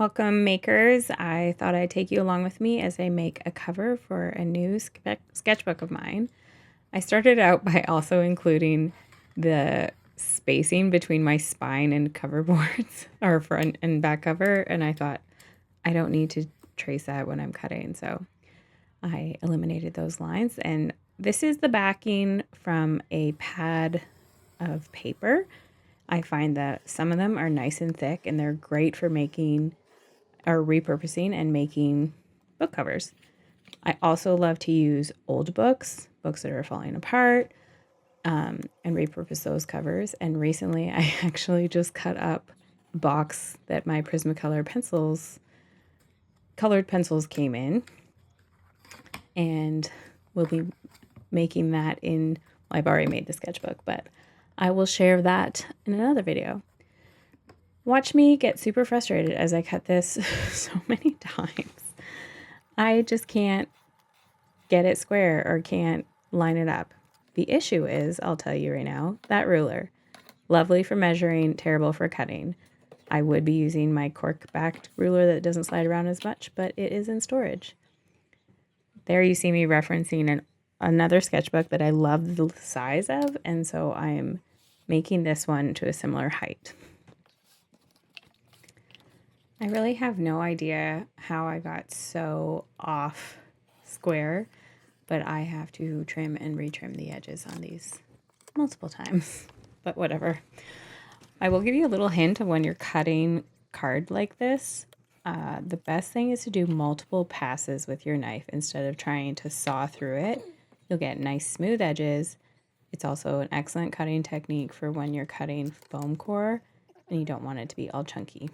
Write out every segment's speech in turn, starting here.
Welcome, makers. I thought I'd take you along with me as I make a cover for a new sketchbook of mine. I started out by also including the spacing between my spine and cover boards, or front and back cover, and I thought I don't need to trace that when I'm cutting, so I eliminated those lines. And this is the backing from a pad of paper. I find that some of them are nice and thick, and they're great for making or repurposing and making book covers. I also love to use old books that are falling apart, and repurpose those covers. And recently I actually just cut up a box that my Prismacolor colored pencils came in, and we'll be making that in, well, I've already made the sketchbook, but I will share that in another video. Watch me get super frustrated as I cut this so many times. I just can't get it square or can't line it up. The issue is, I'll tell you right now, that ruler. Lovely for measuring, terrible for cutting. I would be using my cork-backed ruler that doesn't slide around as much, but it is in storage. There you see me referencing another sketchbook that I love the size of, and so I am making this one to a similar height. I really have no idea how I got so off square, but I have to trim and retrim the edges on these multiple times, but whatever. I will give you a little hint of when you're cutting card like this. The best thing is to do multiple passes with your knife instead of trying to saw through it. You'll get nice smooth edges. It's also an excellent cutting technique for when you're cutting foam core and you don't want it to be all chunky.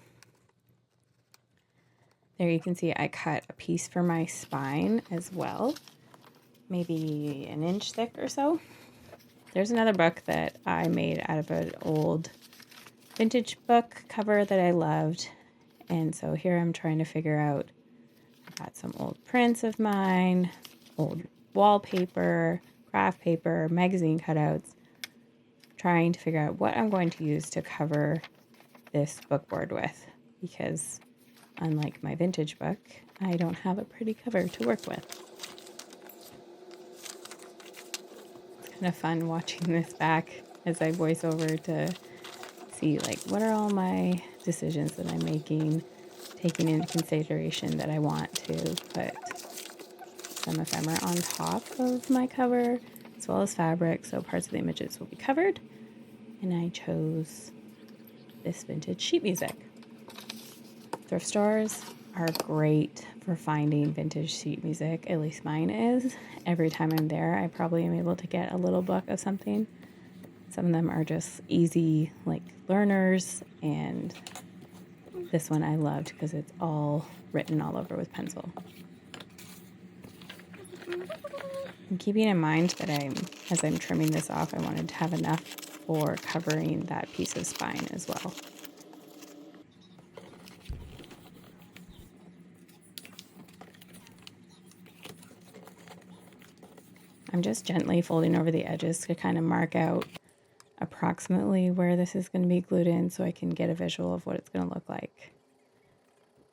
There you can see I cut a piece for my spine as well, maybe an inch thick or so. There's another book that I made out of an old vintage book cover that I loved. And so here I'm trying to figure out, I got some old prints of mine, old wallpaper, craft paper, magazine cutouts, trying to figure out what I'm going to use to cover this bookboard with, because unlike my vintage book, I don't have a pretty cover to work with. It's kind of fun watching this back as I voice over to see, like, what are all my decisions that I'm making, taking into consideration that I want to put some ephemera on top of my cover, as well as fabric, so parts of the images will be covered. And I chose this vintage sheet music. Thrift stores are great for finding vintage sheet music, at least mine is. Every time I'm there, I probably am able to get a little book of something. Some of them are just easy, like learners, and this one I loved because it's all written all over with pencil. And keeping in mind that as I'm trimming this off, I wanted to have enough for covering that piece of spine as well. I'm just gently folding over the edges to kind of mark out approximately where this is going to be glued in so I can get a visual of what it's going to look like.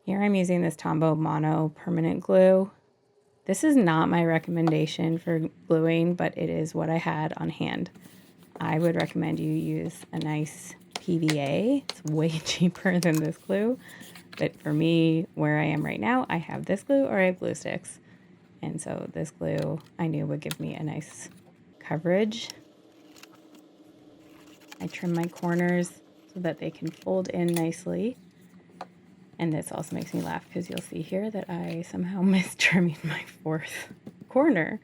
Here I'm using this Tombow Mono Permanent glue. This is not my recommendation for gluing, but it is what I had on hand. I would recommend you use a nice PVA. It's way cheaper than this glue, but for me, where I am right now, I have this glue or I have glue sticks. And so this glue I knew would give me a nice coverage. I trim my corners so that they can fold in nicely. And this also makes me laugh because you'll see here that I somehow missed trimming my fourth corner.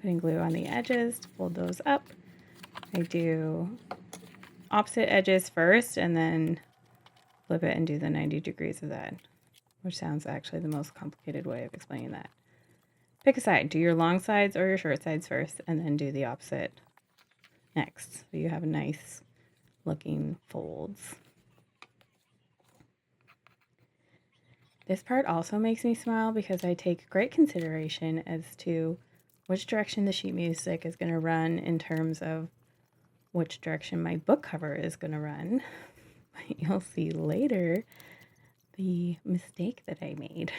Putting glue on the edges to fold those up. I do opposite edges first and then flip it and do the 90 degrees of that, which sounds actually the most complicated way of explaining that. Pick a side. Do your long sides or your short sides first, and then do the opposite next. So you have nice looking folds. This part also makes me smile because I take great consideration as to which direction the sheet music is going to run in terms of which direction my book cover is going to run. You'll see later the mistake that I made.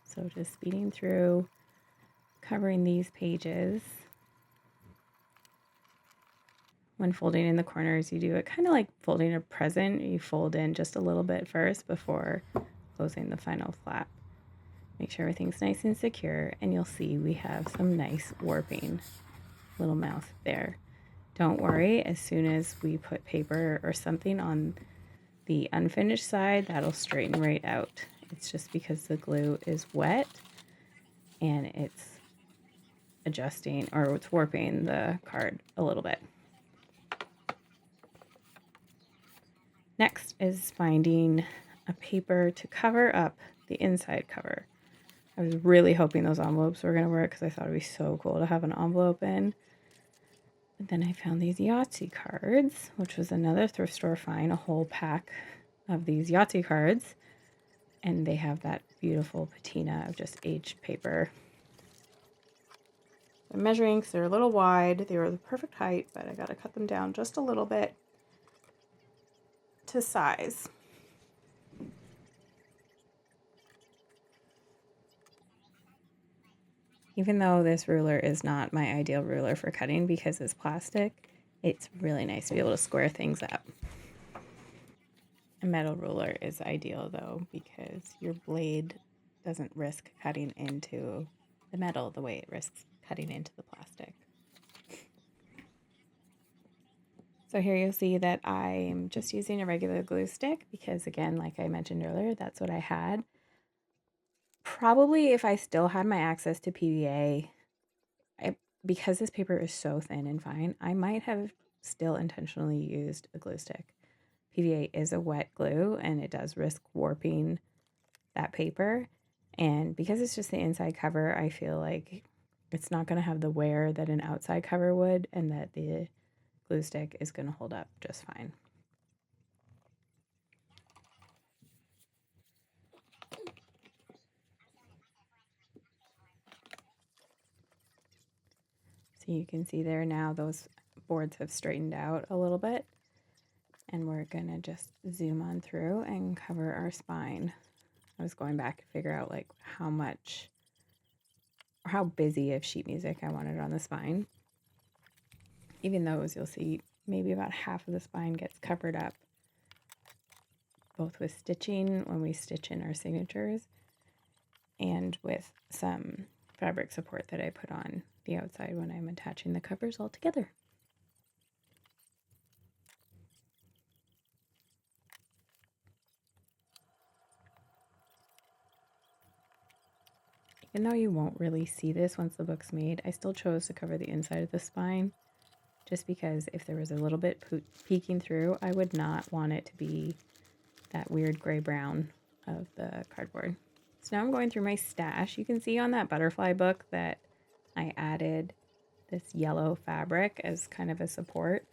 So just speeding through, covering these pages. When folding in the corners, you do it kind of like folding a present. You fold in just a little bit first before closing the final flap. Make sure everything's nice and secure, and you'll see we have some nice warping. Little mouth there. Don't worry, as soon as we put paper or something on the unfinished side, that'll straighten right out. It's just because the glue is wet and it's adjusting, or it's warping the card a little bit. Next is finding a paper to cover up the inside cover. I was really hoping those envelopes were going to work because I thought it would be so cool to have an envelope in. And then I found these Yahtzee cards, which was another thrift store find, a whole pack of these Yahtzee cards. And they have that beautiful patina of just aged paper. I'm measuring because they're a little wide. They were the perfect height, but I got to cut them down just a little bit to size. Even though this ruler is not my ideal ruler for cutting because it's plastic, it's really nice to be able to square things up. A metal ruler is ideal though because your blade doesn't risk cutting into the metal the way it risks cutting into the plastic. So here you'll see that I'm just using a regular glue stick because, again, like I mentioned earlier, that's what I had. Probably if I still had my access to PVA, because this paper is so thin and fine, I might have still intentionally used a glue stick. PVA is a wet glue and it does risk warping that paper. And because it's just the inside cover, I feel like it's not going to have the wear that an outside cover would, and that the glue stick is going to hold up just fine. So you can see there now those boards have straightened out a little bit, and we're going to just zoom on through and cover our spine. I was going back to figure out like how much or how busy of sheet music I wanted on the spine. Even those, you'll see maybe about half of the spine gets covered up, both with stitching when we stitch in our signatures and with some fabric support that I put on the outside when I'm attaching the covers all together. Even though you won't really see this once the book's made, I still chose to cover the inside of the spine just because if there was a little bit peeking through, I would not want it to be that weird gray-brown of the cardboard. So now I'm going through my stash. You can see on that butterfly book that I added this yellow fabric as kind of a support.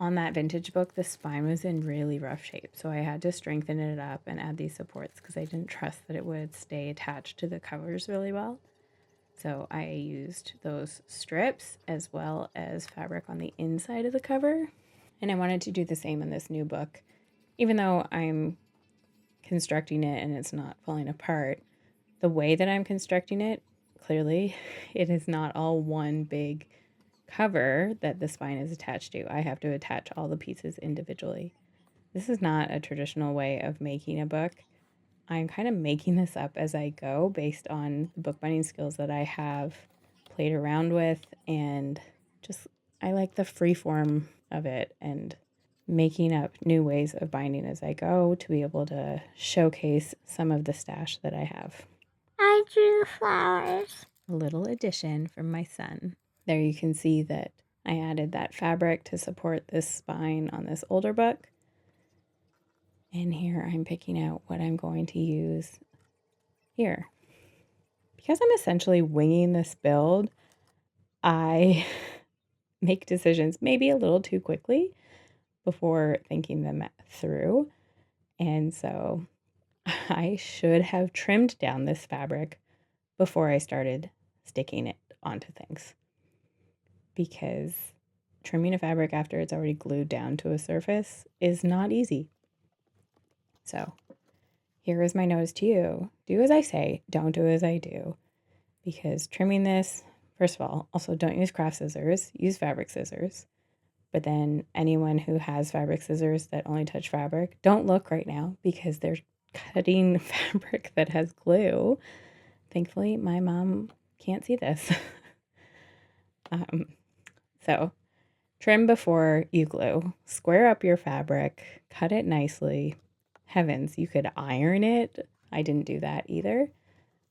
On that vintage book, the spine was in really rough shape, so I had to strengthen it up and add these supports because I didn't trust that it would stay attached to the covers really well. So I used those strips as well as fabric on the inside of the cover. And I wanted to do the same in this new book. Even though I'm constructing it and it's not falling apart, the way that I'm constructing it, clearly, it is not all one big cover that the spine is attached to. I have to attach all the pieces individually. This is not a traditional way of making a book. I'm kind of making this up as I go based on the bookbinding skills that I have played around with, and just I like the free form of it and making up new ways of binding as I go to be able to showcase some of the stash that I have. I drew the flowers. A little addition from my son. There you can see that I added that fabric to support this spine on this older book. And here I'm picking out what I'm going to use here. Because I'm essentially winging this build, I make decisions maybe a little too quickly before thinking them through. And so I should have trimmed down this fabric before I started sticking it onto things, because trimming a fabric after it's already glued down to a surface is not easy. So here is my notice to you. Do as I say, don't do as I do. Because trimming this, first of all, also don't use craft scissors, use fabric scissors. But then anyone who has fabric scissors that only touch fabric, don't look right now because they're cutting fabric that has glue. Thankfully, my mom can't see this. So trim before you glue. Square up your fabric, cut it nicely. Heavens, you could iron it. I didn't do that either.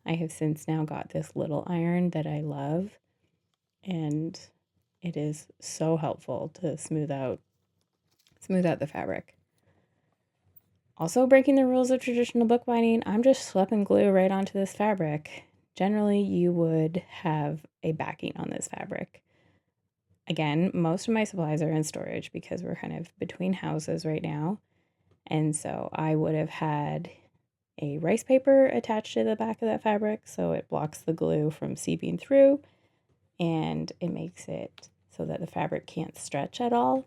I have since now got this little iron that I love, and it is so helpful to smooth out the fabric. Also, breaking the rules of traditional bookbinding, I'm just slapping glue right onto this fabric. Generally, you would have a backing on this fabric. Again, most of my supplies are in storage because we're kind of between houses right now. And so I would have had a rice paper attached to the back of that fabric so it blocks the glue from seeping through, and it makes it so that the fabric can't stretch at all.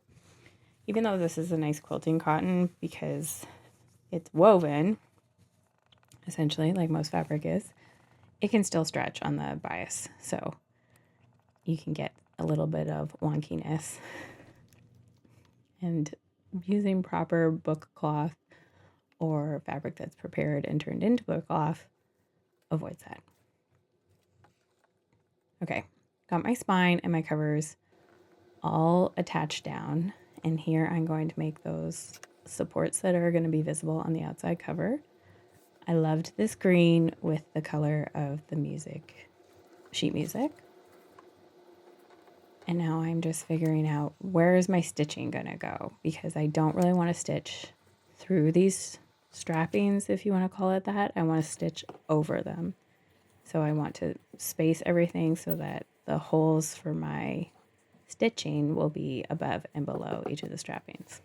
Even though this is a nice quilting cotton, because it's woven, essentially, like most fabric is, it can still stretch on the bias. So you can get a little bit of wonkiness. And using proper book cloth or fabric that's prepared and turned into book cloth avoids that. Okay, got my spine and my covers all attached down, and here I'm going to make those supports that are going to be visible on the outside cover. I loved this green with the color of the sheet music. And now I'm just figuring out where is my stitching going to go, because I don't really want to stitch through these strappings, if you want to call it that. I want to stitch over them. So I want to space everything so that the holes for my stitching will be above and below each of the strappings.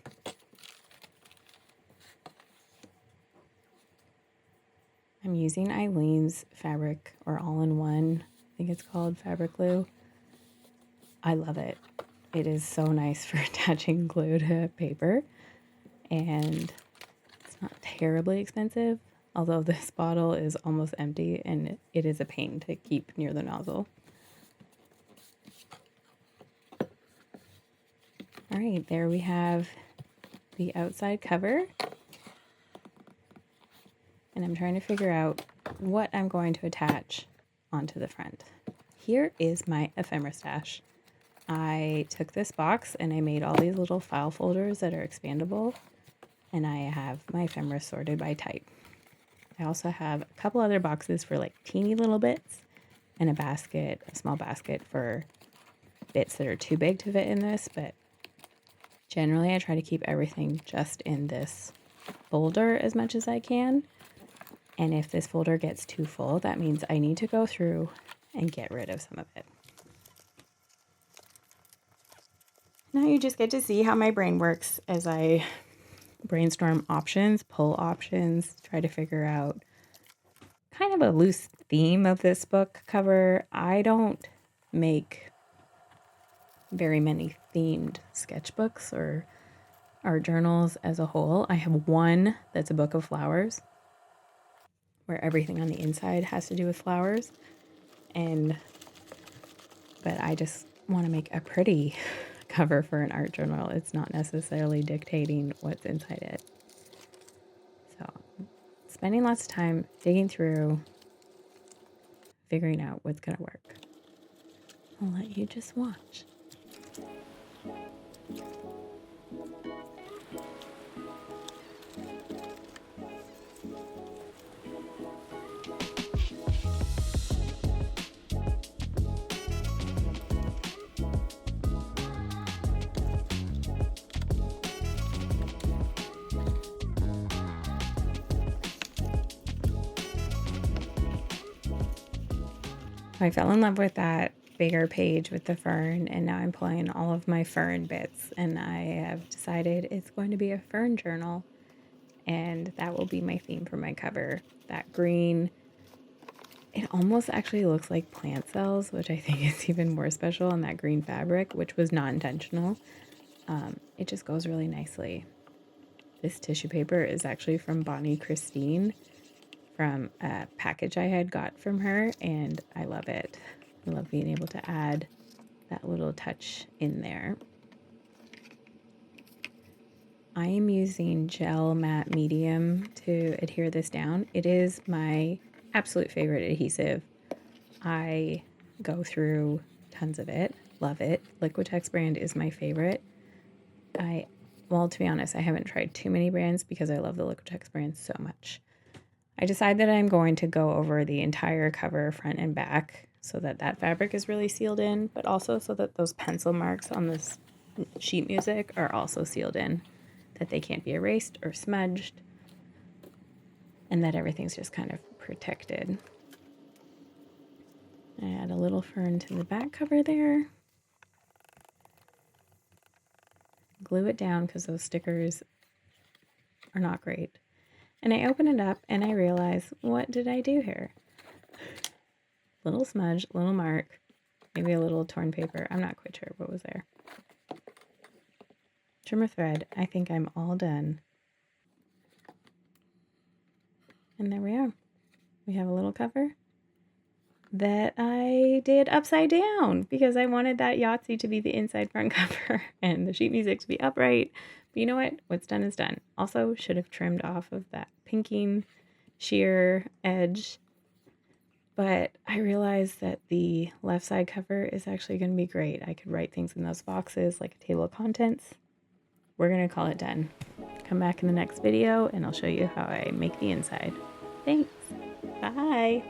I'm using Eileen's fabric, or all-in-one, I think it's called, fabric glue. I love it. It is so nice for attaching glue to paper, and it's not terribly expensive, although this bottle is almost empty and it is a pain to keep near the nozzle. All right, there we have the outside cover. And I'm trying to figure out what I'm going to attach onto the front. Here is my ephemera stash. I took this box and I made all these little file folders that are expandable, and I have my ephemera sorted by type. I also have a couple other boxes for like teeny little bits, and a small basket for bits that are too big to fit in this, but generally I try to keep everything just in this folder as much as I can. And if this folder gets too full, that means I need to go through and get rid of some of it. Now you just get to see how my brain works as I brainstorm options, pull options, try to figure out kind of a loose theme of this book cover. I don't make very many themed sketchbooks or art journals as a whole. I have one that's a book of flowers, where everything on the inside has to do with flowers. But I just want to make a pretty cover for an art journal. It's not necessarily dictating what's inside it. So, spending lots of time digging through, figuring out what's going to work. I'll let you just watch. I fell in love with that bigger page with the fern, and now I'm pulling all of my fern bits, and I have decided it's going to be a fern journal, and that will be my theme for my cover. That green It almost actually looks like plant cells, which I think is even more special on that green fabric, which was not intentional. It just goes really nicely. This tissue paper is actually from Bonnie Christine from a package I had got from her, and I love it. I love being able to add that little touch in there. I am using gel matte medium to adhere this down. It is my absolute favorite adhesive. I go through tons of it, love it. Liquitex brand is my favorite. Well, to be honest, I haven't tried too many brands because I love the Liquitex brand so much. I decide that I'm going to go over the entire cover front and back so that that fabric is really sealed in, but also so that those pencil marks on this sheet music are also sealed in, that they can't be erased or smudged, and that everything's just kind of protected. I add a little fern to the back cover there. Glue it down because those stickers are not great. And I open it up and I realize, what did I do here? Little smudge, little mark, maybe a little torn paper. I'm not quite sure what was there. Trim a thread. I think I'm all done. And there we are. We have a little cover that I did upside down because I wanted that Yahtzee to be the inside front cover and the sheet music to be upright. But you know what? What's done is done. Also, should have trimmed off of that pinking sheer edge. But I realized that the left side cover is actually going to be great. I could write things in those boxes like a table of contents. We're going to call it done. Come back in the next video and I'll show you how I make the inside. Thanks. Bye.